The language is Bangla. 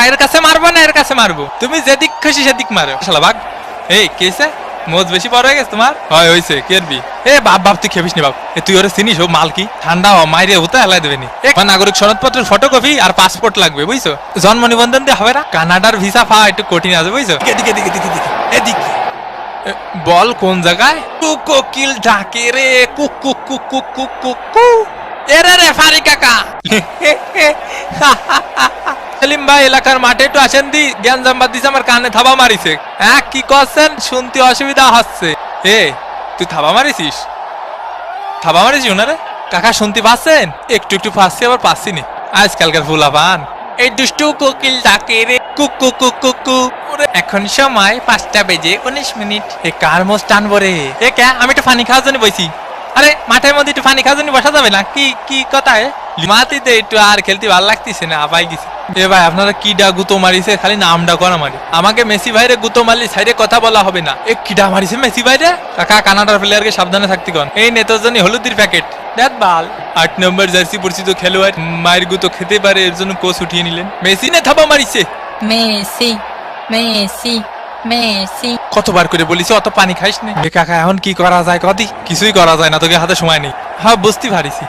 এর কাছে মারবো না এর কাছে মারবো, তুমি যেদিক খুশি সেদিক মারো শালা ভাগ। এই কেছে মোজ বেশি বড় হয়ে গেছে তোমার? হয় হইছে কেরবি। এ বাপ বাপ তুই খেপিস নি বাপ, তুই ওরে চিনিস? ও মাল কি ঠান্ডা মাইরে হতে হেলাই দেবে নি। নাগরিক সনদপত্রের ফটোকপি আর পাসপোর্ট লাগবে বুঝছো, জন্ম নিবন্ধন দিয়ে হবে না। কানাডার ভিসা পাওয়া একটু কঠিন আছে বুঝছো। এদিকে এদিকে এদিকে এদিকে এদিকে বল কোন জায়গায়? কোকিল ডাকে রে cook cook cook cook cook cook cook. এরে রে ফারি কাকা। সেলিম ভাই এলাকার মাঠে একটু আসেন দি, জ্ঞান জাম্বাদ দিছে আমার কানে থাবা মারিছে। হ্যাঁ কি করছেন শুনতে অসুবিধা হচ্ছে। এ তুই থাবা মারিছিস? থাবা মারিছিস ওনারে? কাকা শুনতে পাচ্ছেন? একটু একটু পাচ্ছি আবার পাচ্ছি নি। আজকালকার ফুলা পান এই দুষ্টু কোকিল ডাকে রে cook cook cook cook cook. এখন সময় 5টা বেজে 19 মিনিট। এ কার মোজ টানবো রে? এ কে আমি একটু পানি খাওয়ার জন্য বইছি। আরে মাঠের মধ্যে একটু পানি খাওয়ার জন্য বসা যাবে না? কি কি কথা? মাটিতে একটু আর খেলতে ভালো লাগতেছে না, আপাই গেছি। এ ভাই আপনারা কিডা গুতো মারিছে? খালি নামটা করা মারি। আমাকে মেসি ভাইরে গুতো মারলি সাইডে কথা বলা হবে না। এ কিডা মারিছে মেসি ভাইরে? কাকা কানাডার প্লেয়ারকে সাবধানে থাকতে কন। এই নেতার জন্য হলুদের প্যাকেট দেখ বাল। 8 নম্বর জার্সি পরিচিত খেলোয়াড় মায়ের গুতো খেতে পারে, এর জন্য কোচ উঠিয়ে নিলেন। মেসি নে থাবা মারিছে। Messi Messi Messi. কতবার করে বলিস অত পানি খাইস না। কাকা এখন কি করা যায়? কদি কিছুই করা যায় না, তোকে হাতে সময় নেই। হ্যাঁ বুঝতে পারিছি।